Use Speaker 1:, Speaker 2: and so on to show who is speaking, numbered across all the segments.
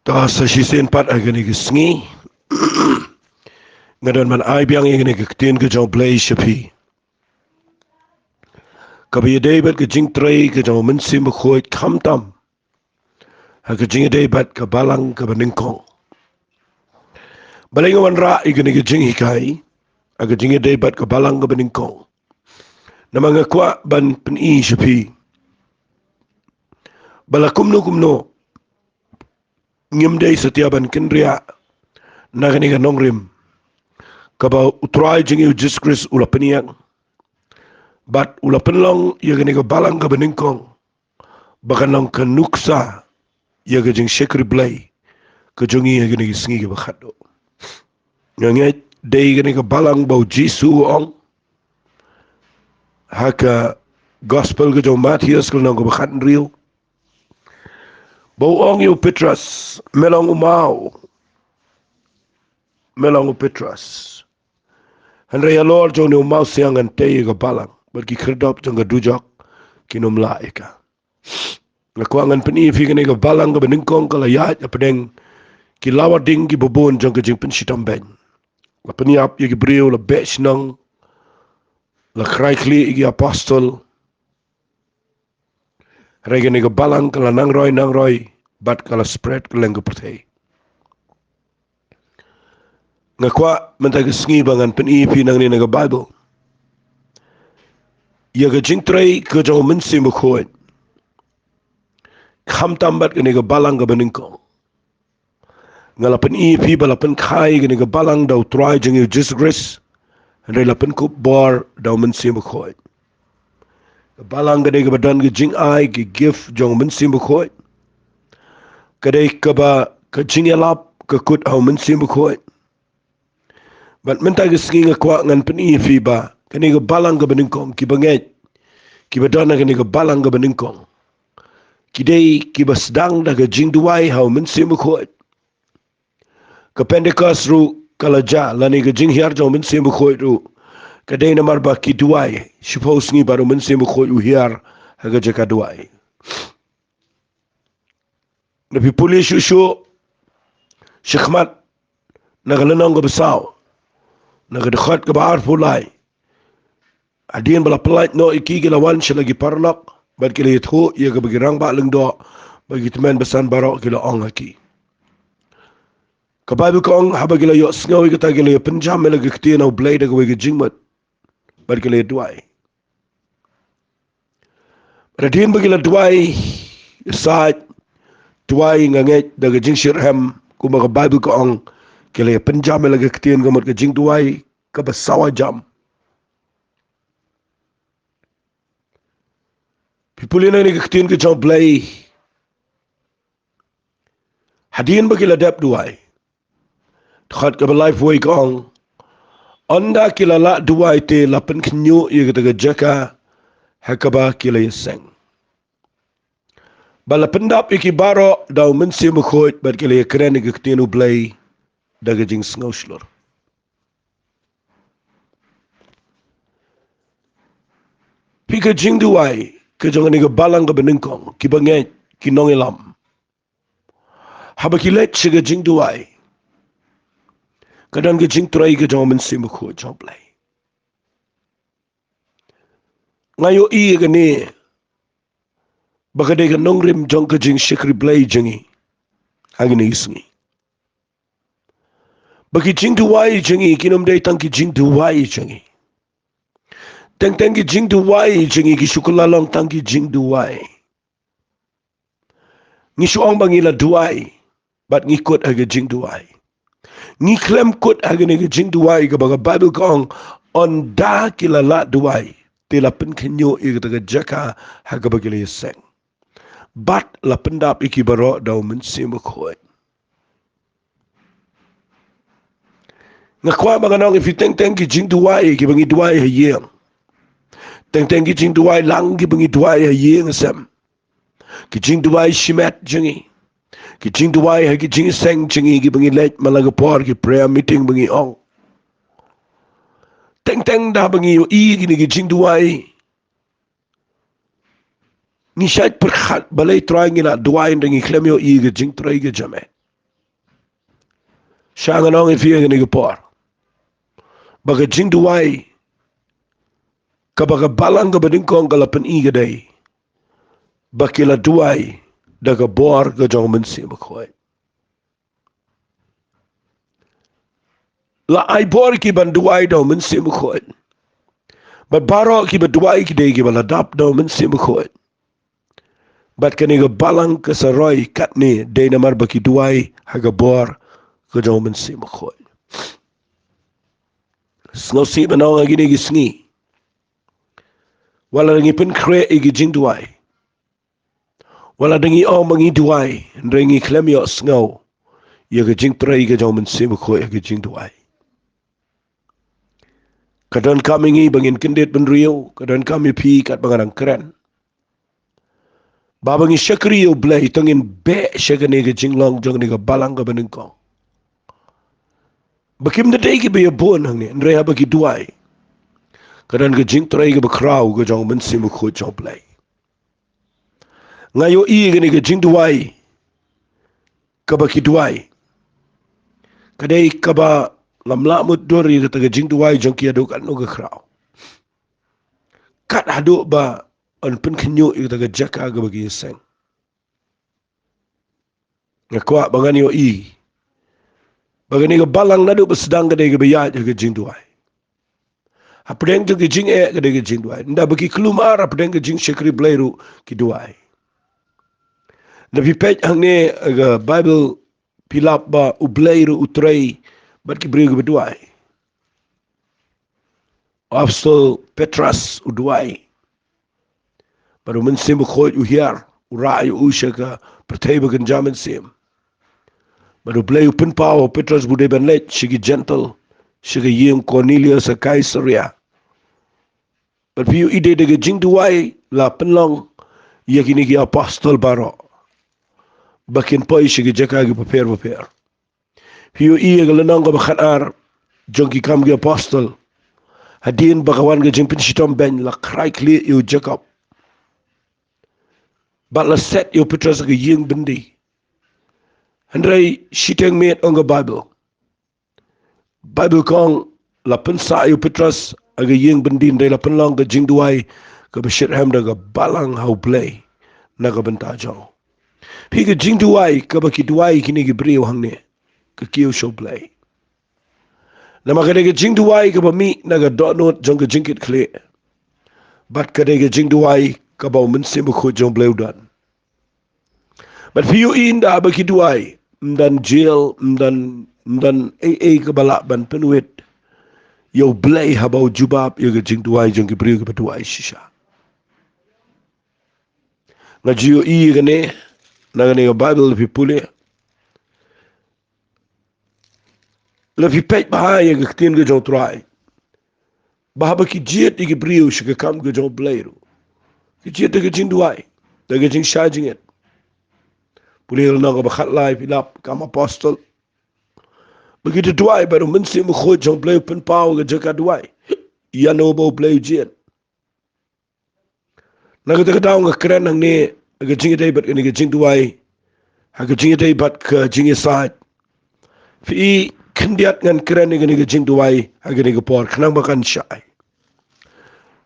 Speaker 1: sa shisen pat agani gisngi ngadan man ay biang ingani gaktin ke jong play shapi kabi David ke Jingtrei ke jong Mynsiem Bakhuid kamtam ha ke jing David ke balang ke beningkong baling wan ra igani ke jing hikai aga jing David ke balang ke beningkong namanga kwa ban peni shapi balakumno ngimdei setiaban kendria nagani ga nongrim kaba utrai jingi jiskris ula peniang bat ula penlong yagani ga balang ga beningkong bakanong ka nuksa yaga jing shekri blay ka jungi yagani ga singi ga bakhado nganget day gani ga balang bau jisu ong haka gospel ga jong Matthias ka nong ga bakhan riyo bau ong yu Petrus melong umau melong Petrus Henry Lord jong ni umau siang ante ga balang bagi kerdop jong ga dujok kinom laika ngakuangan peni fi gani ga balang ga beningkong kala yat apedeng ki lawading ki bobon jong ga jing pensitam ben la peniap ye ki brio la bech nang la kraikli igi apostol regani ga balang kala nang roy bat kala spread kala ga pertei ngakwa mentag sngi bangan peni fi nang ni ga Bible ye ga Jingtrei ke jong Mynsiem Bakhuid kham tambat gani ga balang ga beningkong ngalapan fi balapan khai gani ga balang daw try jing Jesus Grace and lapan kup bar daw Mynsiem Bakhuid balang gani ga badan ga jing ai gi gift jong Mynsiem Bakhuid kadai ka ba ka jing elap ka kut au Mynsiem Bakhuid bat mentag sngi ngakwa ngan pen fi ba gani ga balang ga beningkong ki banget ki badan gani ga balang ga beningkong kidai ki basdang daga jing duai hau Mynsiem Bakhuid ka Pentecost ru kalaja lani ga jing hiar jong Mynsiem Bakhuid ru kadai namar ba ki duai suppose ngi baru Mynsiem Bakhuid u hiar haga jaka duai nabi puli shushu shikmat nagalanong ga basaw nagadakhat ka baar pulai adien bala pelait no iki gilawan lagi parlak bad kila yitho iya ga bagi rang ba lengdo bagi teman besan barok kila ong haki kababu kong haba gila yo sngawi kata gila yo penjam mela gikti na blade ga wega jingmat bad kila duai radien bagila duai saat duai nganget daga jing shirham kuma kababu kong kila yo penjam mela gikti ga mat ga jing duai ka basawa jam pipulina ni gikti ga jong blay hadien bagila dap duai Khat ka life way kong onda kila la duai te lapan kinyo ye kata jaka hakaba kila yeseng bala pendap iki baro daw Mynsiem Bakhuid bad kila kren ge ktenu blay daga jing snauslor pika jing duai ke jong ni ge balang ga beningkong ki banget ki nongelam haba kilet ge jing duai kadang ke Jingtrei ke jong Mynsiem Bakhuid jong play ngayo i ke ni bakade ke nongrim jong ke jing shekri play jengi hagini isngi bagi jing duai jengi kinom dei tang ki jing duai jengi teng ki jing duai jengi ki shukulalong tang ki jing duai ngi shuang bangila duai bat ngikut age jing duai ni klem kut agane ke jing duai ke baga Bible kong on da kila la duai te la pen kenyo i ke jaka haga bagile seng bat la pendap iki baro daw Mynsiem Bakhuid ngakwa baga nong if teng ki jing duai ki bangi duai ha yeng teng ki jing duai lang ki bangi duai ha yeng sem ki jing duai shimet jengi ki jing duai ha ki jing seng jengi ki bangi let malaga por ki prayer meeting bangi ong teng da bangi yo i ki jing duai ni shat perkhat balai try ngila duai ndangi klem yo i ki Jingtrei ke jame Siya nga nang ifia nga nigapor. Baga jing duway, kabaga balang ka badingkong kalapan iga day, bakila duway, daga bor ka jong Mynsiem Bakhuid. La ay bor ki ban duway daw Mynsiem Bakhuid. But baro ki ba duway ki day ki baladap daw Mynsiem Bakhuid. But kaniga balang ka sa roy katni, day namar baki duway, haga bor ka jong Mynsiem Bakhuid. Sngaw si manaw nga ginigisngi. Wala nang ipin kre igi jing duway. Wala nang i-o mangi duway. Nrengi klemyo sngaw. Yaga Jingtrei ga jong Mynsiem Bakhuid yaga jing duway. Kadon kami ngi bangin kendit benriyo. Kadon kami pi kat bangarang keren. Babangi syakriyo blay tangin be syakani ga jing long jong ni ga balang ga beningkong. Bakim na day ki ba yabon hang ni. Nreha bagi duway. Kadon ga Jingtrei ga bakraw ga jong Mynsiem Bakhuid jong blay. Ngayo i ga ni ga jing duway. Kabaki duway. Kadai kaba ngamlamut dori ga taga jing duway jong kia do kan no ga kraw. Kat hado ba an pen kenyo i taga jaka ga bagi seng. Ngakwa bangani yo i. Bagani ga balang nado ba sedang ga dai ga bayat ga jing duway. Apdeng ga jing ga dai ga jing duway. Nda bagi kelumar apdeng ga jing syakri blairu ki duway. Nabi pej hang ne ga Bible pilap ba ublairu utrei bat ki beri ga duway. Apostol Petrus uduway. Baru Mynsiem Bakhuid uhiar, urai usyaka pertaiba kan jamin sim. Baru blay upin pao Petrus bude ben let, shigi gentle, shigi yim Cornelius a Caesarea. But piu ide de jing duway la penlong, yakini ki apostol baro. Bakin poi shigi jaka gi paper. Piu iya galanang ka bakhanar, jongki kam gi apostol. Hadin bakawan ga jing pinshitom ben la krai kli yu Jacob. But la set yu Petrus ga ying bendi. Handrai shiteng met on ga Bible. Bible kong la pensa yu Petrus aga ying bendi ndai la penlong ga jing duway ga bashir ham da ga balang hau play na ga benta jong. Pi ga jing duway ga baki duway kini ga brio hang ne ga kiyo show play. Na makade ga jing duway ga ba mi na ga donut jong ga jingkit kle. But kade ga jing duway ka ba Mynsiem Bakhuid jong bleu dan. But piu inda baki duway mdan jail mdan AA ka bala ban penuit yo blay habau jubab yo ga jing duway jong ga brio ga duway shisha. Nga jiyo i ga ne na ga ne ga Bible pi puli. Lafi pej bahaya ga ktin ga jong try. Bahaba ki jiet i ga brio shi ga kam ga jong blay ru. Ki jiet ga jing duway. Da ga jing shajing it. Puli ga na ga bakhat lai pilap kam apostol. Begitu duway baru Mynsiem Bakhuid jong blay pen pao ga jaka duway. Ia no bo blay jiet. Na ga taga daw ga keren hang ne ga jing itay bat ga jing duway. Ha ga jing itay bat ka jing isad. Fi kendiat ngan keren ga jing duway ha ga por kanang makan syai.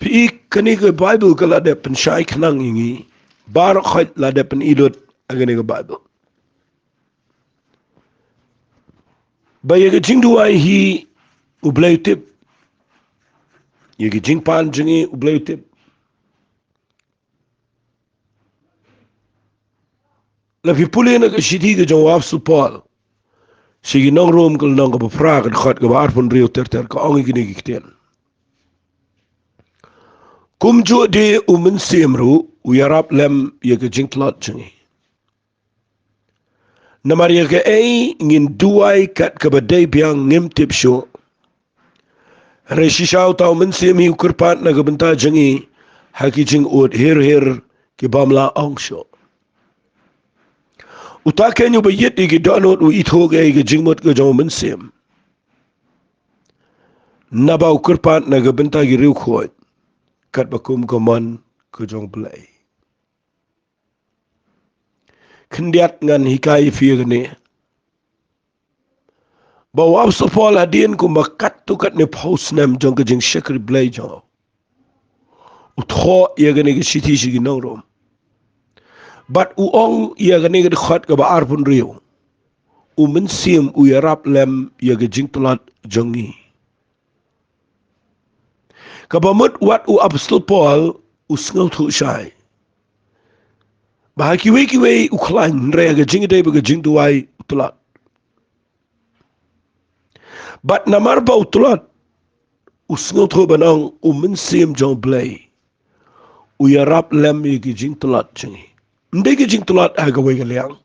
Speaker 1: Fi kani ga Bible ka la de pen syai kanang ingi. Barak khait la de pen idot ga Bible. Baya ga jing duway hi ublay tip. Ye ga jing pan jingi ublay tip. Lafi puli na ka shiti ka jong wapsu Paul. Sige nang room ka nang ka bapra ka khat ka baarpon rio ter ka ongi kini kikten. Kum jo de Mynsiem ru uyarap lem ye ka jing tlot jingi. Namar ye ka ngin duway kat ka baday biang ngim tip syo. Reshishaw tau Mynsiem hi ukurpat na ka benta jingi haki jing ut hir ki bamla ong syo. Utaken yu bayit igi donut u ithog igi jingmut ga jong Mynsiem. Naba ukurpat na gabenta gi riu khoit. Kat bakum kaman ka jong play. Kendiat ngan hikai fiye gane. Bawa Paul adien ku makat tu kat ne paus nem jong ke jing shekri blay jong. Utho ia gani ke siti sigi nongrom. But uong ia gani ke khot ke baar pun rio. Mynsiem u yarap lem ia ke jing tulat jongi. Kabamut wat u Apostle Paul u sngal tu shai. Bahaki we u klan rea ke jing day ke jing duai tulat. But namar ba utulat usngal tu banang Mynsiem jong blay. U yarap lem ia ke jing tulat jongi. Ndai ke jing tulat aga we ke liang.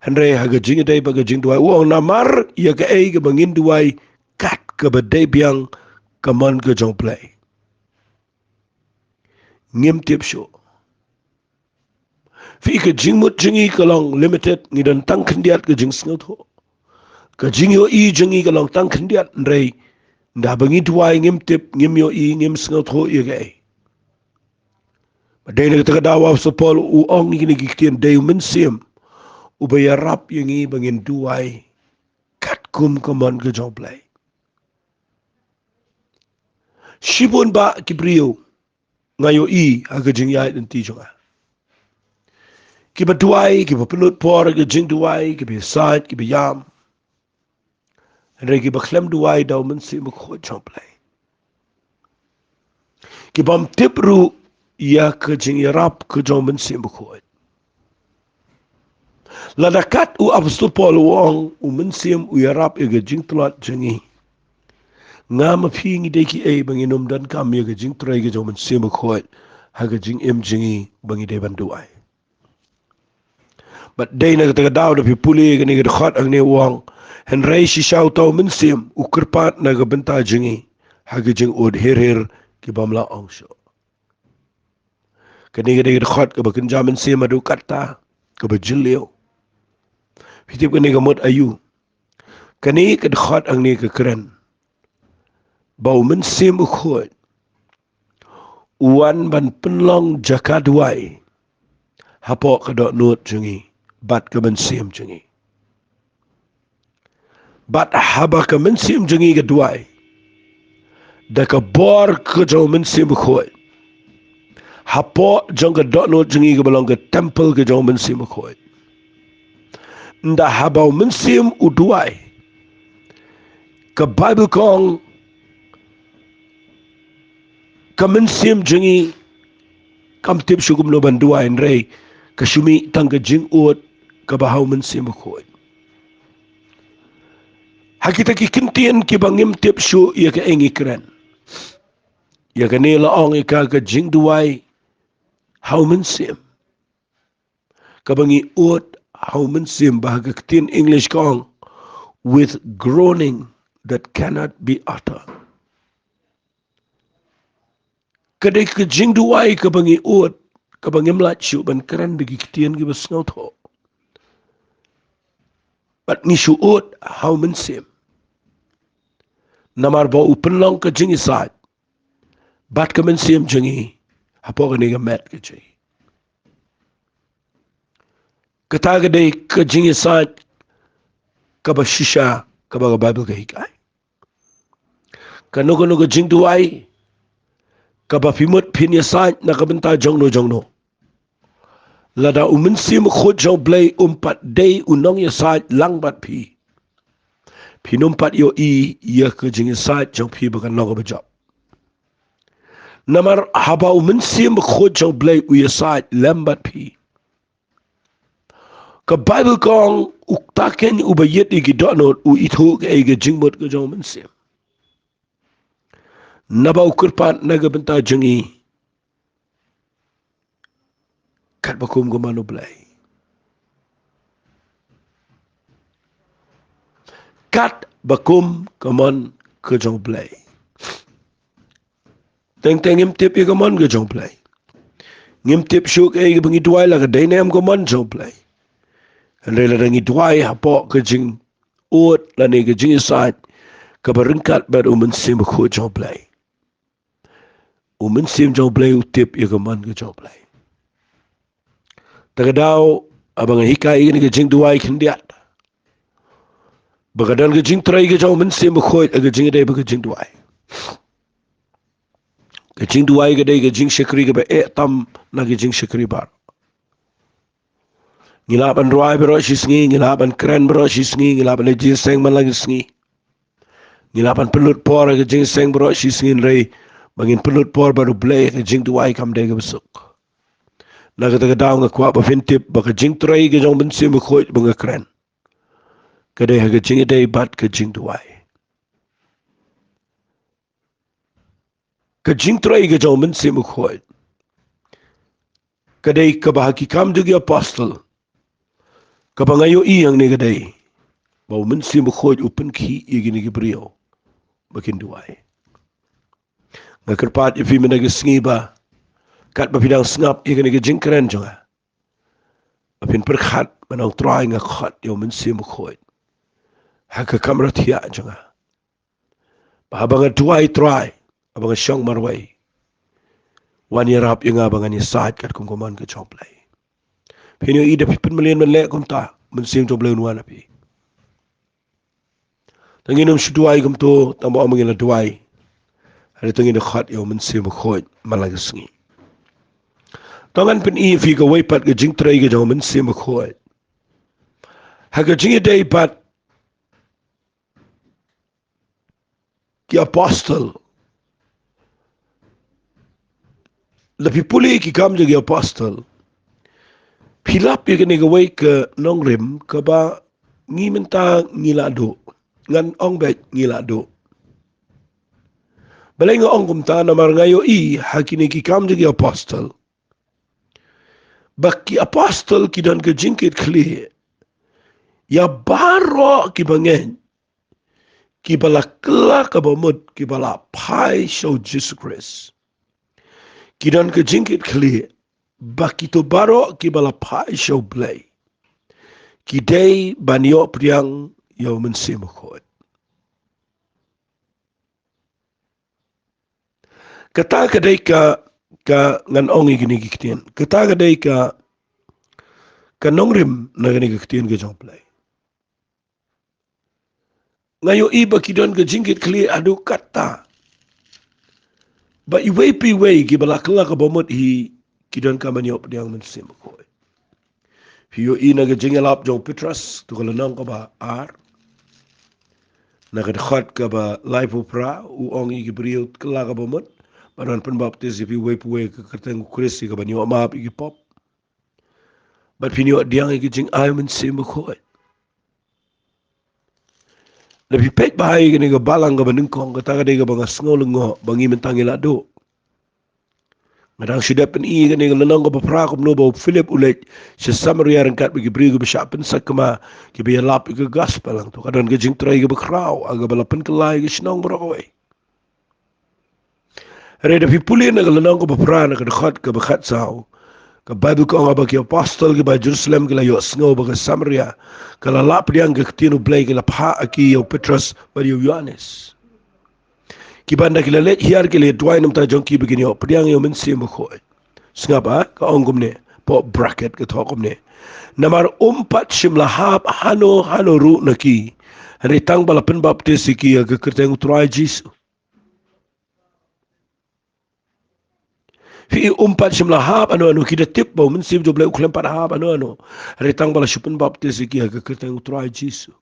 Speaker 1: Henry haga jing day baga jing duai uang namar ia ke ai ke bangin duai kat ke badai biang kaman ke jong play. Ngim tip show. Fi ke jing mut jingi kalong limited ngidan tang kendiat ke jing sngal tho. Ke jing yo i jingi kalong tang kendiat ndai nda bangin duai ngim tip ngim yo i ngim sngal tho ia ke ai. Badai na kita dawa sa Paul uang ni kikitian day Mynsiem ubayarap yung i bangin duai kat kum kaman ke jong play. Shibun ba kibriyo ngayo i aga jing yai dan ti jonga. Kiba duai, kiba pelut por aga jing duai, kiba side, kiba yam. Henry kiba klem duai daw Mynsiem ko jong play. Kiba mtipru ya ke jing yarap ke jong Mynsiem ko. Ladakat u Apostle Paul wong Mynsiem u yarap aga jing tulat jingi. Nga mapingi deki ay banginom dan kami aga Jingtrei ke jong Mynsiem ko haga jing jingi bangi de banduai. But day na kata daw na pipuli gani gani khot ang ni wong Henry si siyaw tau Mynsiem ukerpat na gabenta jingi haga jing od her ki bamla angsyo. Kani gani gani khot ka bakin jamin Mynsiem adu kata ka bajilyo. Pitip gani gamot ayu. Kani kad khot ang ni ka keren. Bau Mynsiem ukhot uan ban penlong jakadwai hapok kadok nut jungi bat ke Mynsiem jungi bat haba ke Mynsiem jungi kedwai da ke bor ke jong Mynsiem ukhot hapok jong kadok nut jungi ke belong ke temple ke jong Mynsiem ukhot nda habau Mynsiem udwai ke Bible kong ke Mynsiem jungi kam tip syukum no bandua enrei kasumi tangga jing ut ke bahau Mynsiem ukhot hakita ki kintian ki bangim tip syu ia ke engi keren ia ke ne laong ika ke jing duai hau Mynsiem ke bangi ut hau Mynsiem bahaga ketin English kong with groaning that cannot be uttered. Kadai ke jing duai ke bangi ut ke bangi mlat syu ban keren bagi ketin ki basngaw tho. Bat ni syu ut hau Mynsiem namar ba upenlong ke jing isat bat ke Mynsiem jingi hapo ke nega met ke jingi kata gadai ke jing isat ke ba shisha ke ba Bible ke hikai kanu ke jing duai ke ba pimut pin isat na ke benta jongno lada Mynsiem khot jong blay umpat day unong isat lang bat pi pinumpat yo i ia ke jing isat jong pi bakan long ba job namar haba Mynsiem khot jong blay u isat lambat pi ke Bible kong uktaken ubayet igi donot u itu ke igi jingbot ke jong Mynsiem naba ukurpat naga benta jengi kat bakum ke manu blay kat bakum ke man ke jong blay teng ngim tip ke man ke jong blay ngim tip syuk igi bengi duai la ke dainem ke man jong blay Henry la ngi duai hapo ke jing ut la ni ke jing isat ke berengkat ber Mynsiem ko jong blay Mynsiem jong blay utip ya ke man ke jong blay tagadao abang hikai ini ke jing duai kendiat Bagadan ke Jingtrei ke jauh Mynsiem Bakhuid ke Jing dai ke Jing duai. Ke Jing duai ke dai ke Jing Shakri ke ba tam na ke Jing Shakri bar. Ngilapan ruai bero sisngi, ngilapan keren bero sisngi, ngilapan le ginseng man lagi sngi. Ngilapan pelut por ke ginseng bero sisngi rei, bangin pelut por baru blay ke Jing duai kam dai ke besuk. Na ke daw ke kuat ba fintip ba ke Jingtrei ke jauh Mynsiem Bakhuid ba keren. Ke dai ke Jing dai bat ke Jing duai. Ke Jingtrei ke jauh Mynsiem Bakhuid. Ke dai ke bahakikam juga apostle. Kapangayo iyang ni kadai. Bau Mynsiem Bakhuid upen ki igini gibriyo. Bakin duai. Ngakerpat ifi menagi sengi ba. Kat bapidang sengap igini gijingkeren jonga. Bapin perkhat menang try ngakhat yo Mynsiem Bakhuid. Haka kamrat hiya jonga. Bahabanga duai try. Abanga syong marway. Wani rap yung abangan ni saat kat kungkuman ke choplay. Pinyo ida pipin malian menlek kumta. Mynsiem choplay unwan api. Tanginam syuduai kumto. Tambo amangin la duai. Hari tengin khat yo Mynsiem Bakhuid malagi sengi. Tangan pen fi ka waipat ke Jingtrei ke jauh Mynsiem Bakhuid. Haka jingi day pat ki apostle. Lebih pulih ki kam jadi apostle. Pilap ya kene gawai ke nongrim ke ba ngi menta ngilado. Ngan ong bet ngilado. Balai nga ong kumta na marangayo hakini ki kam jadi apostle. Baki apostle ki dan ke jingkit kli. Ya baro ki bangen. Ki bala kela ka bamut ki bala pai show Jesus Christ. Ki dan ke jingkit kli. Baki to baro ki bala pai show play. Ki day banyo priang yo Mynsiem Bakhuid. Kata kadai ka ngan ongi gini giktian. Kata kadai ka nongrim na gini giktian ke jong play. Ngayo iba kidon ke jingkit kli adu kata. Ba iway pi way ki balakla ka bomot hi kidon ka manyo priang Mynsiem Bakhuid. Hiyo ina ke jingalap jong Petras tu kalau nang ka ba ar. Na ka khat ka ba life opera u ongi ki brio kla ka bomot. Panon penbaptis ipi way ke kerteng Kristi ka banyo maap iki pop. But pinyo diang iki jing ay Mynsiem Bakhuid. Lebih pek bahaya kini ke balang ke benengkong kata kadai ke bangas ngolong bangi mentangi lado. Ngadang sudah pen kini ke lenong ke bapra ke menobo Philip ulet se Samaria rengkat bagi beri ke besyak pensak kema ke biar lap ke gas palang tu. Kadang ke Jingtrei ke bekrau aga balapan kelai ke senang berawai. Reda pipulin ke lenong ke bapra ke dekat ke bekat sau. Ke Bible ko nga bagi apostol ke ba Jerusalem ke layo sngo bagi Samaria. Ke lalap diang ke ketinu blay ke lapha aki yo Petrus bagi Yohanes. Ki banda ki lalet hiar ke le duai nam ta jong ki begini yo pediang yo Mynsiem Bakhuid. Sengapa ka ongum ne po bracket ke thokum ne. Namar umpat shimlahap hano ru naki. Hari tang balapan baptis ki ke kerteng utrai Jisu. Fi umpat shimlahap anu kita tip bau Mynsiem jo blai uklem pat hap anu. Hari tang bala shupen baptis ki ke kerteng utrai Jisu.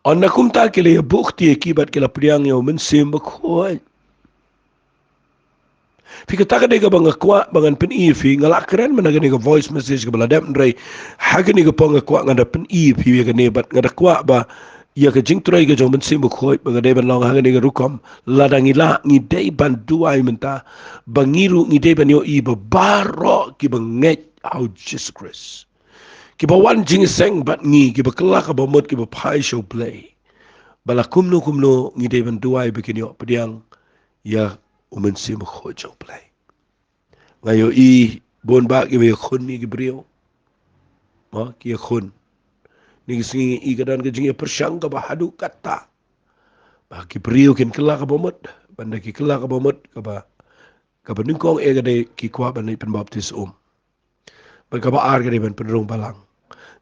Speaker 1: On nakum ta ke le bukti akibat ke la pediang yo Mynsiem Bakhuid. Fika taka dega banga kwa bangan pen fi ngalak keren menaga nega voice message ke baladam ndrai haga nega ponga kwa ngada pen fi ya ne bat ngada kwa ba ya ke Jingtrei ke jong Mynsiem Bakhuid banga de ban long haga nega rukom ladang ila ngi dei ban duai menta bangiru ngi dei ban yo ba baro ki banget how Jesus Christ ki ba wan jing seng bat ngi ki ba kelak ba mot ki ba pai show play bala kumno ngi dei ban duai bikin yo pediang ya Mynsiem Bakhuid jong play. Ngayo bon ba ki be khun ni ki brio. Ma ki khun. Ni singi kadan ke jingi persang ka ba hadu kata. Ba ki brio kin kela ka bomot. Banda ki kela ka bomot ka ba ningkong e gade ki kwa ba ni penbaptis Ba ka ba ar gade ban penrong balang.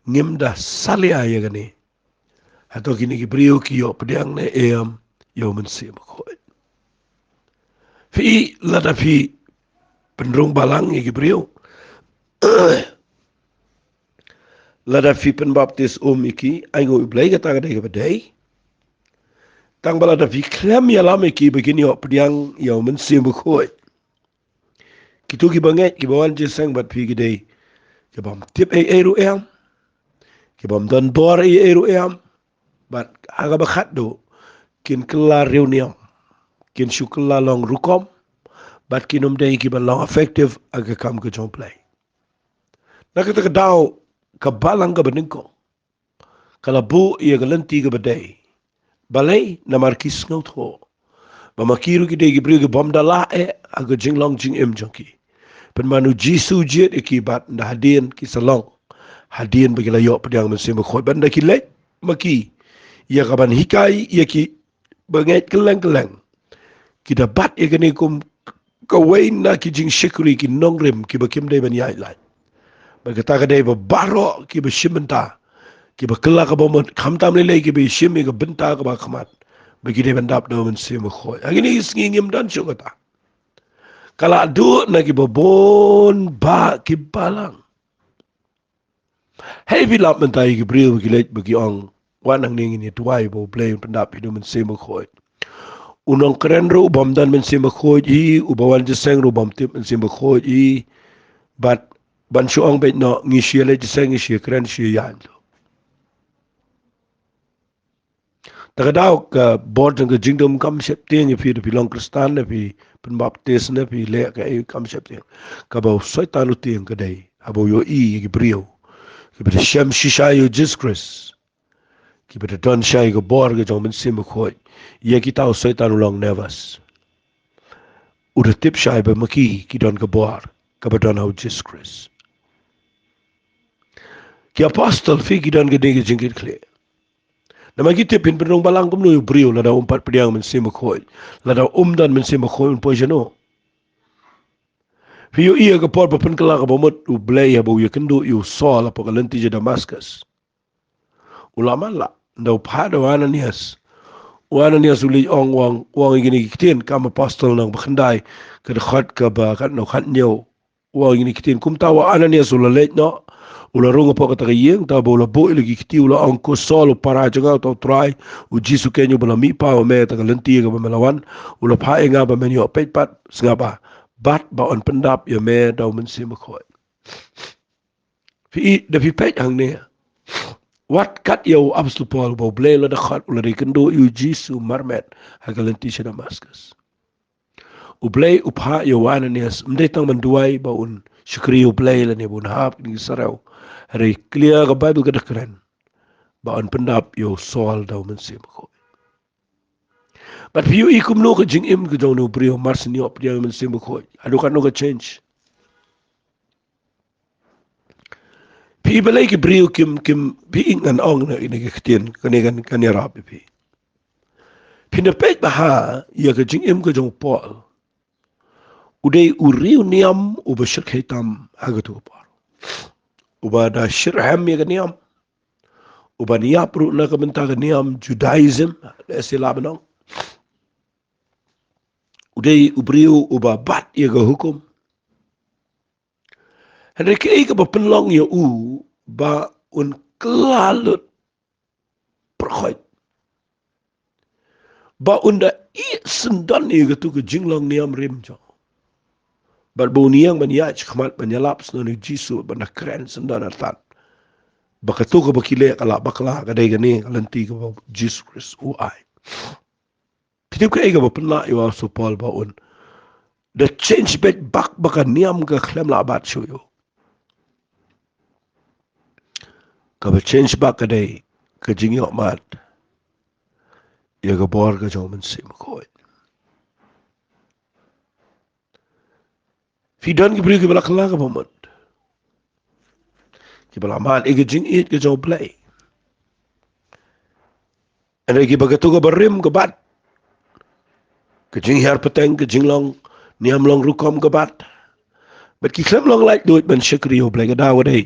Speaker 1: Ngim da salia ya gane. atau kini ki brio ki yo pediang ne yo Mynsiem Bakhuid. Fi lada fi penrung balang ki brio. Lada fi penbaptis iki aingo iblay kata kadai kadai. Tang balada fi klem ya lama ki begini yo pediang yo Mynsiem Bakhuid. Kitu ki banget ki bawan je sang bat fi kadai. Ki bam tip ru ki bam don bor ru bat aga bakhat do kin kala reunion kin shukla long rukom bat kinum dei ki long effective aga kam ke jong play nakata ka daw ka balang ka beningko kala bu ia galenti ka badai balai na markis ngaut ho ba makiru ki dei ki bri ki bom dala aga jinglong jing em jonki pen manu jisu jet ki bat nda hadien ki salong hadien bagi layo pediang Mynsiem Bakhuid banda ki lek maki ia kaban hikai ia ki banget keleng-keleng kita bat ia kini kum kawain na ki jing shikuri ki nongrem ki bakim dai ban yai lai bagata ka dai ba baro ki ba shimenta ki ba kala ka ba mo khamtam le ki ba shim ki benta ka ba khamat bagi dai ban dap do Mynsiem Bakhuid agini ngingim dan syukata kala du na ki ba bon ba ki balang hey vilap mentai ki bril ki lek bagi ong wanang ning ni tuai bo play pendap hidu Mynsiem Bakhuid unang keren ro bom dan Mynsiem Bakhuid i ubawan jeseng ro bom tip Mynsiem Bakhuid i bat ban suang bet no ngi le jeseng ngi keren yan lo tagadaw ka board ng jingdom kam septing if you belong kristan na fi penbaptis na fi le ka kam septing ka ba soitan uting ka dai abo yo i brio ki beta shem shisha yo jiskris ki beta don shai go bor ga jong Mynsiem Bakhuid ye ki taw soitan ulong nevas udah tip shai ba maki ki don ka bor ka ba don au jiskris ki apostle fi ki don ga ding jingit kle nama kita pin penung balang kum nu brio la da umpat pediang Mynsiem Bakhuid la da dan Mynsiem Bakhuid po jeno fi yo ia ka por pa pen kala ka bomot u blay ha bo ye kendo yu sol pa kalenti je Damascus ulama la ndau phada Ananias uli ong wang igini kitin kam apostle nang bakhandai ka khat ka ba kan no khat nyo wang igini kitin kum tawa Ananias ulalej no ula runga po kata kayeng ta bola bo ilagi kiti ula angko solo para janga to try u jisu kenyo bala mi pa o me ta kalenti ka melawan ula phae nga ba menyo pet pat snga ba bat ba on pendap ya me daw Mynsiem Bakhuid fi da fi pet hang ne wat kat yo apostol Paul bo blela da khat ula kendo yu jisu marmet ha kalenti sa Damascus u blay u pha yo Ananias mde tang manduai ba un shukri u blay la ne bun hap ni sarau hari clear ka Bible ka keren ba on pendap yo sol daw Mynsiem Bakhuid but fi yo ikum no ka jing im ka daw no brio mars ni op dia Mynsiem Bakhuid adu kan no ka change pi balai ki brio kim pi ingan ong na ini kitien kan ya rap pi na pet baha ya ka jing im ka jong Paul udai uriu niam u bashir hitam agatu par uba da shirham ya niam uba niya pro na ka benta ka niam Judaism la silabanong udai ubriu uba bat ya ka hukum Henry ka ba penlong ya ba un klalut perkhoi ba unda i sendan ya ka tu ka jinglong niam rim jo ba bo niang ban ya khmat ban yalap sno ni jisu ban kren sendan atat ba ka tu ka bakile kala bakla ka dai gani kalanti ka ba Jesus Christ u ai pitip ka ba penla yo so Paul ba un the change bet bak baka niam ka khlem la bat shoyo ka ba change bak ka dai ka jingyo mat ya ka bor ka jong Mynsiem Bakhuid fi dan ki bri ki bala kala ka bomot ki bala mat e ka jing it ka jong play ene ki ba ka tu ka barim ka bat ka jing her peteng ka jing long niam long rukom ka bat but ki khlem long like do it ban shikri yo play ka daw dai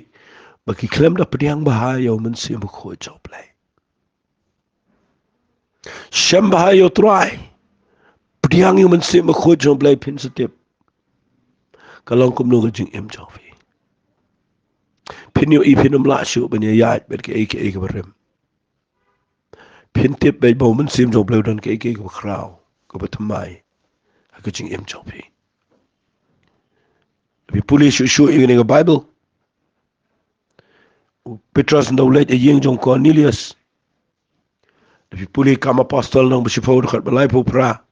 Speaker 1: ba ki khlem da pediang bahayo Mynsiem Bakhuid jong play Shambah yo try. Pediang yo Mynsiem Bakhuid jong blai pin setiap. Kalong kum nung jing em jong fi. Pin yo ipin la syu ban yat bet ke eke berem. Pin tip bay bau Mynsiem jong blai dan ke eke krau. Ke betamai. Ke jing em jong fi. Tapi puli syu ingin ke Bible. Petrus ndau lej yeng jong Cornelius. Tapi puli kam apostol nang bersifau dekat balai pra.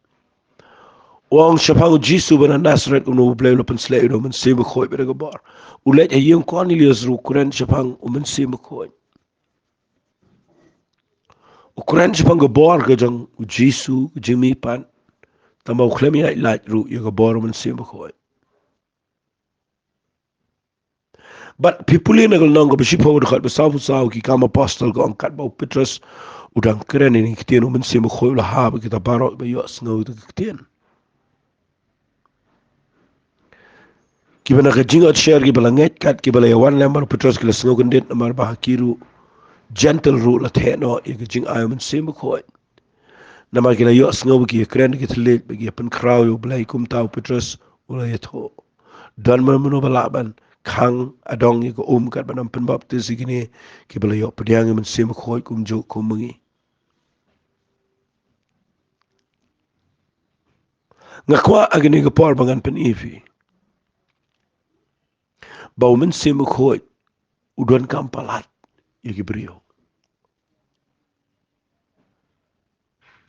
Speaker 1: Wang syapang Jisu bana Nazareth unu blai lo pensle unu Mynsiem Bakhuid bere gabar. Ulej yeng Cornelius ru kuren syapang Mynsiem Bakhuid. Ukuran syapang gabar ke jang Jisu jimi pan. Tambah uklemi ay laj ru ya gabar Mynsiem Bakhuid. But people in nagal nang bersifau dekat besau ki kam apostol ko angkat bau Petrus udang keren ini kitien Mynsiem Bakhuid lah ha kita barok bayo sngau kitien. Kibana ka jingot share ki bala nget kat ki bala yawan lembar Petrus ki lasngo kendet namar bahakiru gentle ru la theno ya ka jing ayo Mynsiem Bakhuid namar ki la yo sngo ki kren ki tlet bagi pen kraw yo blai kum tau Petrus ula yatho dan mamuno balaban khang adong ki kat banam pen baptis gini ki bala yo pediang Mynsiem Bakhuid kum jo kum mengi ngakwa agini ka por bangan pen ifi bau Mynsiem Bakhuid udon kampalat yaki brio.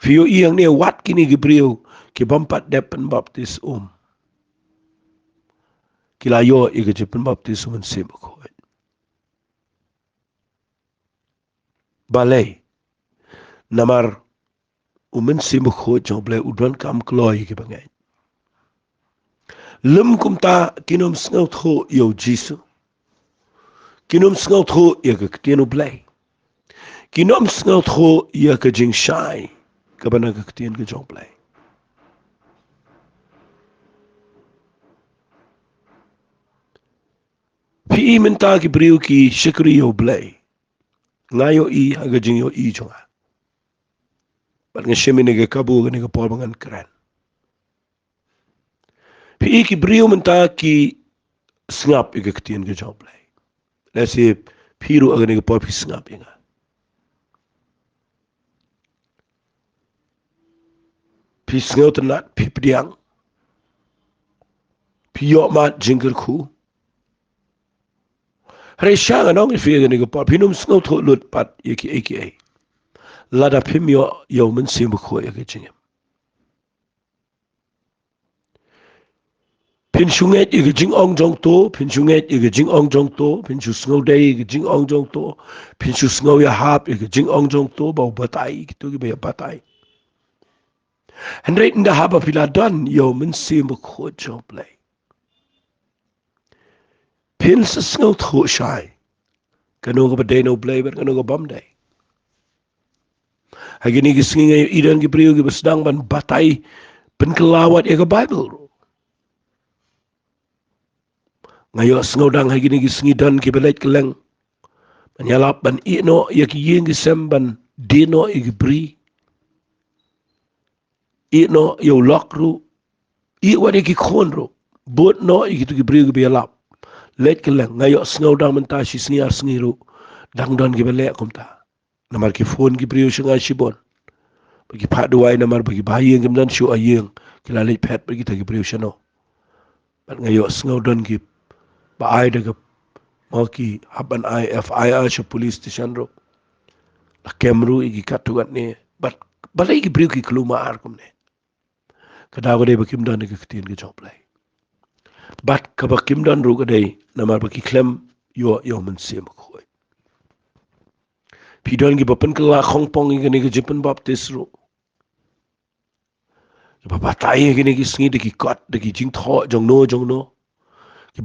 Speaker 1: Fio iyang ni wat kini gibrio ki bampat depan baptis kilayo ika jepen baptis Mynsiem Bakhuid. Balai namar Mynsiem Bakhuid jong blai udon kam kloy ki bangai. Lem kumta kinom sngaut ho yo Jisu. Kinom sngaut ho ya ka ktien blai. Kinom sngaut ho ya ka jing shai ka bana ka ktien ka jong blai. Pi minta ki brio ki shikri yo blai. Ngayo i haga jing yo i jonga. Bat nga shemi nega kabu ga nega por bangan keren. Pi ki brio minta ki sngap i ka ktien ka jong blai. Lasi piru aga nega por pi sngap inga. Pi sngau tenat, pi pediang. Pi yok mat jingger ku. Hari syang anong ifi aga nega por. Pi num sngau thok lut pat yaki eki. Lada pim yo Mynsiem Bakhuid aga jingem. Pin sunget iga jing ong jong to, pin sunget iga jing ong jong to, pin su sngau day iga jing ong jong to, pin su sngau ya hap iga jing ong jong to, bau batai gitu ki baya batai. Henry nda haba piladan yo Mynsiem Bakhuid jong play. Pin sa sngau tho shai, kano ka baday no play ber kano ka bamday. Hagini ki singi ngayon idan ki priyo ki basdang ban batai penkelawat ya ka Bible. Ngayo sngau dang hai gini gisngi dan ki belet keleng menyalap ban ino ya ki yeng ki semban dino i bri ino yo lokru i wadi ki khonro bot no i gitu ki bri ki bialap let keleng ngayo sngau dang menta si sngiar sngiru dang don ki belek kumta namar ki phone ki bri shinga shibon bagi phaduai namar bagi bayeng ki dan shu ayeng ki lalit phet bagi ta ki bri shano ban ngayo sngau don ki ba ai daga maki haban ai FIR sa police station ro la kemru igi katugat ni but balai ki briu ki klumar kumne kada gode bakim dan ki ktin ki joplay but ka bakim dan ro gade namar baki klem yo Mynsiem Bakhuid pidon gi bapen kala khongpong gi ni ki jipen baptis ro ba tai gi ni ki sngi de ki kot de ki jing tho jong no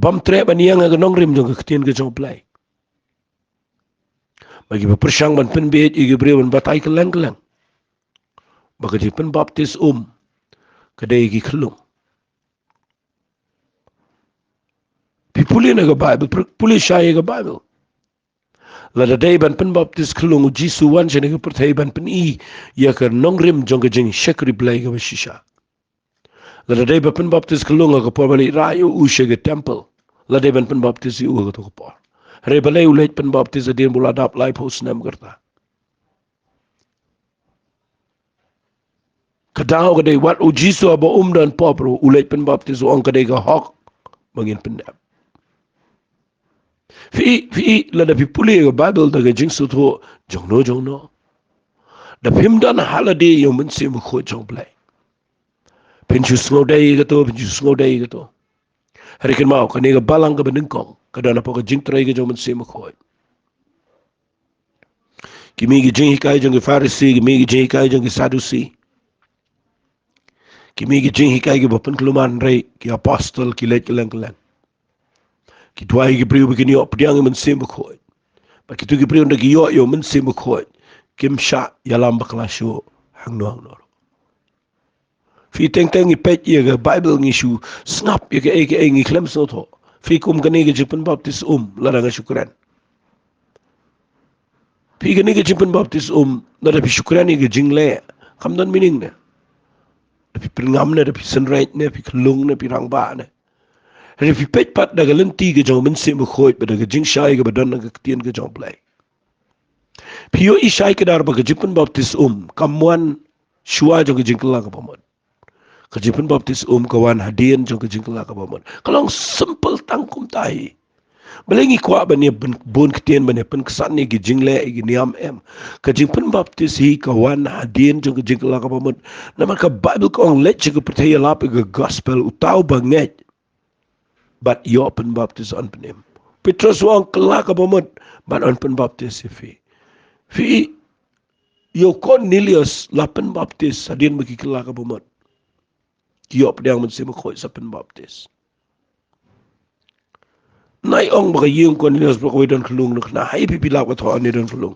Speaker 1: bam tre baniang aga nong rim jong ktien ke jong play bagi bersang ban pen bet igi bre ban batai keleng bagi pen baptis kedai igi kelung pipuli na ga Bible puli shai ga Bible Lada day ban pen baptis kelung Jisu wan jene ke perthai ban pen I ya ke nongrim jong ke jeng shekri blai ke shisha. Lada day ban pen baptis kelung ke por bali rayu ushe ke temple. Lada day ban pen baptis I ke to ke por. Re balai ulait pen baptis adin buladap lai pos nam kerta. Kadang kadai wat Jisu aba dan popro ulait pen baptis ong kadai ke hok bangin pendap. Fi lada pi puli ke Bible daga jing sutho jong no. Da pimdan holiday yung Mynsiem Bakhuid jong play. Pinju sngoday gato. Harikin mau kaniga balang ka beningkong kadana po ka Jingtrei ka jong Mynsiem Bakhuid. Kimi ki jing hikay jong ki Pharisee, kimi ki jing hikay jong ki Sadducee. Kimi ki jing hikay ki bapan keluman rey ki apostle ki let kelang. Ki tuai ki priu begini op diang Mynsiem Bakhuid. Ba kitu ki priu ndaki yo Mynsiem Bakhuid. Kim sha yalam baklasyo hangno. Fi teng I pet ye ke Bible ngishu snap ye ke ngi klem soto. Fi kum kani ke jipen baptis lada nga syukran. Fi kani ke jipen baptis lada pi syukran ye ke jingle. Kamdan meaning ne. Fi pringam ne, fi senrait ne, fi kelung ne, fi rangba ne. Hari fi pet pat daga lenti ke jong Mynsiem Bakhuid ba daga jing syai ke badan ke ketien ke jong play. Fi yo isyai ke dar ba ke jipen baptis kamuan syua jong ke jingkela ke pamon. Kejipen baptis kawan hadian jong kejingkela ka bamon. Kalau simple tangkum tahi. Belengi kwa bani bon ketien bani pen kesan ni jingle gi niam em. Kejipen baptis hi kawan hadian jong kejingkela ka bamon. Nama ka Bible ko ang let ke percaya lap ke gospel utau banget. But yo pen baptis on penem. Petrus wang kela ka bamon but on pen baptis fi. Fi yo Cornelius lapen baptis hadian bagi kela ka bamon. Kiop diang Mynsiem Bakhuid sa pen baptis. Nai ong baka yung Cornelius Bakhuid dan kelung na hai pipilap ka thoa ni dan kelung.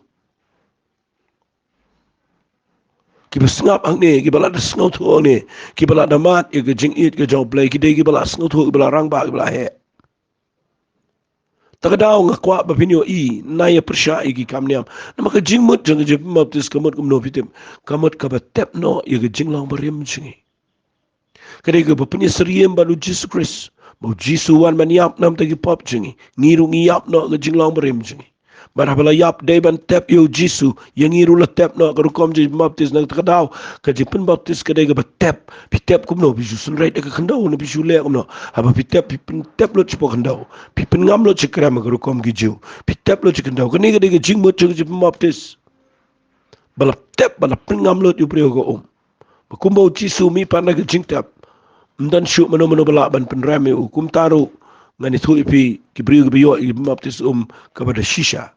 Speaker 1: Kiba sengap ang ni, kiba la da sengau thoa ni, kiba la da mat, ke jing it, ke jong play, kiba la sengau thoa, kiba la rang ba, kiba la he. Takadaw nga kwa bapinyo nai persya ki kam niam. Nama ka jing mut jang jing baptis kamut kumno pitim. Kamut ka batep no, ke jing lang barim jingi. Kadai ke bapanya seriem balu Jesus Christ. Mau Jisu wan man yap nam tagi pop jingi. Ngiru ngiyap no ke jinglang berim jingi. Barabala yap day ban tep yo Jisu. Yang ngiru la tep no ke rukom jing baptis na takadaw. Kaji pen baptis kadai ke batep. Pitep kumno bisu sunrait ke kendau na bisu le kumno. Haba pitep pen tep lo cipo kendau. Pipen ngam lo cikram ke rukom gijiu. Pitep lo cikendau. Kani kadai ke jing mut jing baptis. Bala tep bala pen ngam lo yu priyo ko Bakumbau Jisu mi pana ke jing tep. Dan syuk mano balak ban penrame hukum taru ngani thu ipi kibriu kibiyo i baptis kepada shisha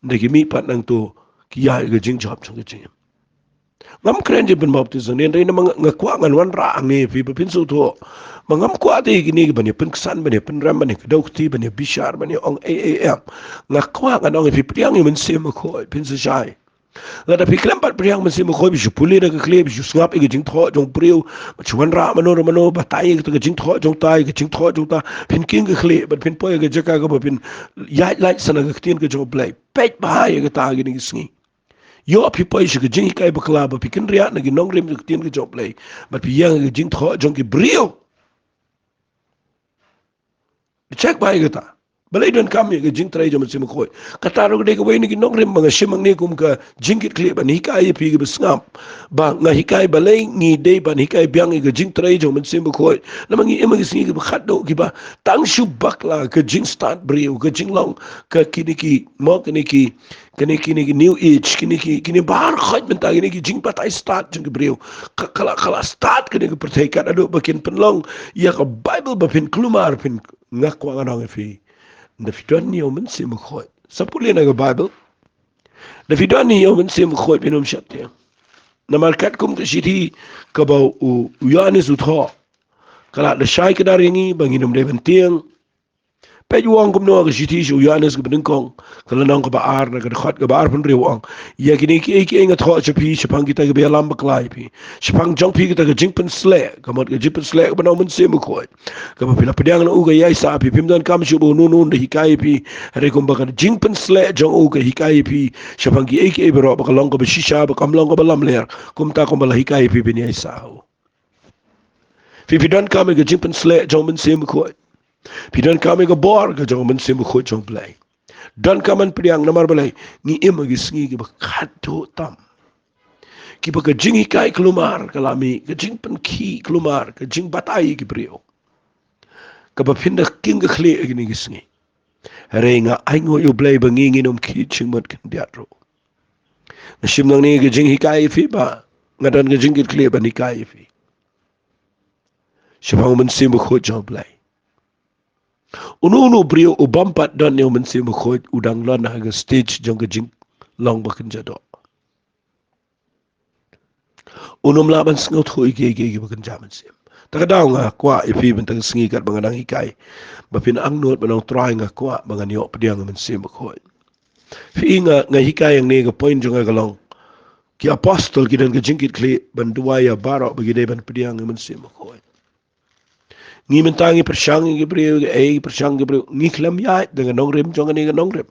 Speaker 1: ndagi mi pat nang tu kiya ke jing job sang ke jing ngam kren je ben baptis ni ndai na ngakwa ngan wan ra ni fi pin su tho mangam kwa te gini bani pen kesan bani penram bani kedokti bani bishar bani ong aam ngakwa ngan ong fi priang i Mynsiem Bakhuid pin se shai Lada piklam pat priang Mynsiem Bakhuid bisu puli na ke kleb bisu ngap ke jing tho jong priu chuan ra mano batai ke jing tho jong tai ke jing tho jong ta pin king ke khle but pin poe ke jaka ke pin ya like sana ke tien ke jong play pet bahai ke ta gini sngi yo api poe ke jing kai bakla ba pikin ria na ke nong rim ke tien ke jong play but pi yang ke jing tho jong ke brio check bahai ke ta Balai don kami ke Jingtrei jam Mynsiem Bakhuid. Kata ro de ke wei ni nong rem mga simang ni kum ka jingkit klip ban hikai pi ke besngap. Ba nga hikai balai ngi de ban hikai biang ke Jingtrei jam Mynsiem Bakhuid. Namangi emang singi ke khat do ki ba tang shu bakla ke jing start brio ke jing long ke kiniki mo kiniki new age kini bar khat menta kini jing patai start jing ke brio. Kala start kini ke pertekat ado bakin penlong ya ke Bible bapin kelumar pin ngakwa ngang fi. Da fiduan ni o Mynsiem Bakhuid. Sapuli na ga Bible. Da fiduan ni o Mynsiem Bakhuid pinum syatya. Na markat kum ke siti ka ba u Yohanes utho. Kala da syai ke daringi banginum de bentiang. Pe uang kum no ga shiti shu Yohanes ga beningkong kala nang ka baar na ga khat ga baar pun riwang ya gini ki ki inga tho chapi chapang kita ga belam ba klai pi chapang jong pi kita ga jingpen sle ga mot ga jingpen sle ga banau Mynsiem ko ga ba pila pedang na u ga yai sa pi pim don kam shu bo nun de hikai pi re kum ba ga jingpen sle jong u ga hikai pi chapang ki ki ba ro ba long ga ba shisha ba kam long ga ba lam ler kum ta kum ba la hikai pi bin yai sa fi don kam ga jingpen sle jong Mynsiem ko Pidan kami ke bor ke jong Mynsiem ko jong play. Dan kaman priang namar balai ngi emagi sngi ke bakado tam. Ki baka jing hikai kelumar kalami ke jing penki kelumar ke jing batai ke brio. Ke bapinda king ke khle gini ke sngi. Renga aingo yo play bangi nginom ki chingmat kendiatro. Nasim nang ni ke jing hikai fi ba ngadan ke jing ke khle ban hikai fi. Sipang Mynsiem ko jong play. Unu brio ubampat dan yang Mynsiem ko udang lan haga stage jong ke jing long bakin jado. Unum laban sengot ho iki bakin jaman Mynsiem. Takadaw nga kwa ipi bentang sengikat banganang hikai. Bapin ang not banang try nga kwa bangan yok pediang Mynsiem ko. Fi nga hikai yang ni ga point jong galong. Ki apostol ki dan ke jingkit kli banduaya barok bagi ban pediang Mynsiem ko. Ngi mentangi persang ngi brio persang ngi brio ngi klam ya dengan nongrem jong ni nongrem.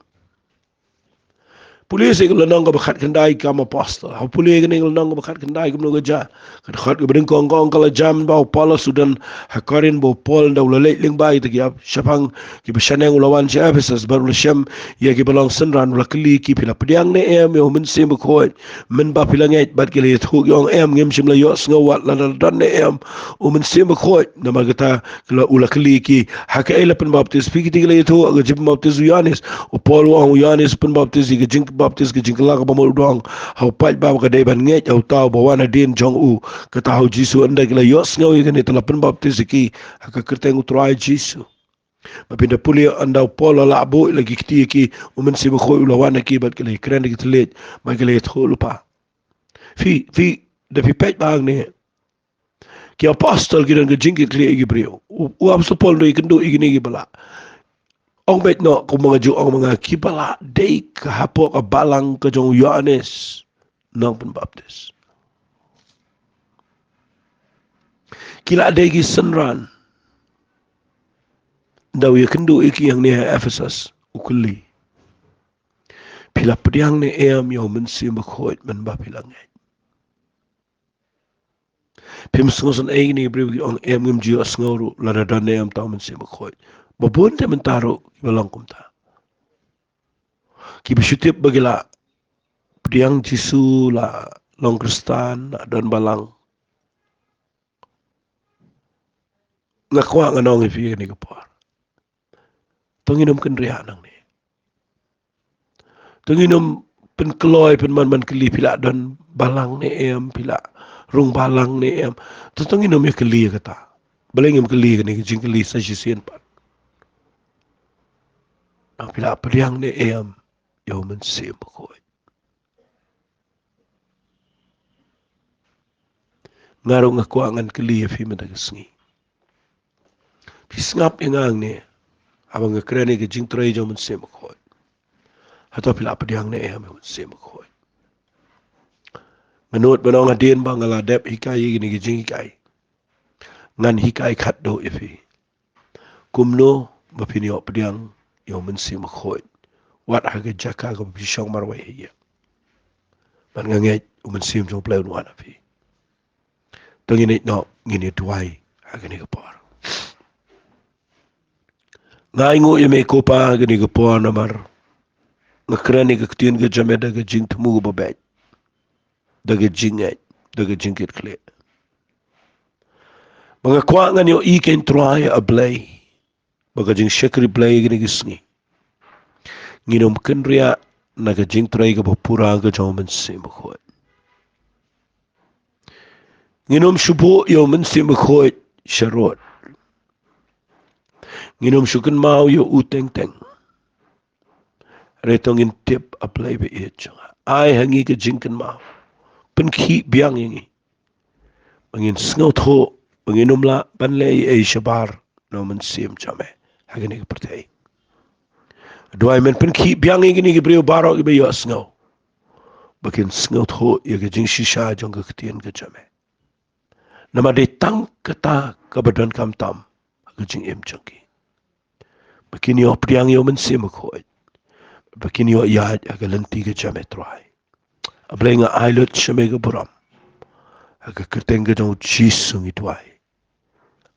Speaker 1: Pulis ik lanang ka bakhat kandai kam apostol. Ha pulis ik lanang ka bakhat kandai kam no ja. Kat khat ka bring kong kala jam ba Paul sudan hakarin bo Paul da ulale ling bai ta ya shapang ki bishaneng ulawan si Ephesus baru shem ya ki balong senran ula kli ki pila pediang ne em yo Mynsiem ko men ba pila ngai bat ki le thuk yong em ngem shim la yo sngo wat la dan ne em Mynsiem ko na magata ula kli ki hakaila pen baptis pi ki le thu ga jib baptis Yohanes o Paul wa Yohanes pen baptis ki jing baptis ke jingla ka pamul dong hau pat ba ka dei ban nget au tau ba wana din jong u ka ta hau jisu anda kila yos ngau ke ni telapen baptis ki ka kerteng utrai jisu mapinda puli anda polo la bu lagi kiti ki Mynsiem ko ula wana ki bat kila kren ki tlet ma kila tho lupa fi da fi pet bang ne ki apostol ki dan ke jingki kli ki brio u apostol Paul do ikendo igini ki bala Ong bet no kung mga Diyo ang mga kibala day kahapo ka balang ka jong Yohanes ng Pembaptis. Kila day ki senran daw yakendu iki yang niya Ephesus ukuli. Pila pediang ni em yo Mynsiem bakhoit man ba pilangay. Pimsungosan ay ni briwi ang em ngim Diyo asngoro ladadan ni em tao Mynsiem bakhoit. Babunte mentaro ibalang kumta. Kibisyutip bagila pediang Jisu la long kristan dan balang ngakwa nga nong ifi ni kapor tanginom kenriya nang ni tanginom pen kloy pen man keli pila dan balang ni em pila rung balang ni em tanginom ya keli kata balengem keli ni jing keli sa jisien pat ang pila pediang ni em yo Mynsiem ko ngaro nga kuangan keli fi madagasngi pisngap ingang ni abang nga kreni ke Jingtrei jo Mynsiem ko hato pila pediang ni em Mynsiem ko menurut banong adin bang ngaladep hikai gini ke jing hikai ngan hikai khat do ifi kumno mapinio pediang yo Mynsiem ko wat haga jaka ko bisong marwai hiya man nganget Mynsiem jo play no ana fi tangini no ngini tuai haga ni kapor ngai ngo yeme kopa gini kapor namar ngakrani ke ketien ke jameda ke jing temu go babet daga jinget daga jingkit kle mga kwa nga niyo iken try a blay baga jing shakri blay gini gisngi nginom kenria naga Jingtrei ka pura ka jo Mynsiem ko nginom shubo yo Mynsiem ko sharot nginom shukan mau yo uteng teng retong intip a play be it ai hangi ka jingkan mau penki biang ini mangin sngot ho manginom la panle ay shabar no Mynsiem chame hagani ka pertai Dua men pen ki biang ini ke brio barok ke bayo sngau. Bakin sngau tho ya ke jing shisha jong ke ketien ke jame. Nama de tang kata ke badan kam tam ke jing em jangki. Bakin yo priang yo Mynsiem khoi. Bakin yo ya ke lenti ke jame trai. Ablenga ailut shame ke buram. Ke keteng ke jong jisung ituai.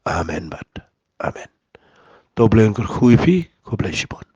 Speaker 1: Amen bat. Amen. To blen ke khui pi ko blesipon.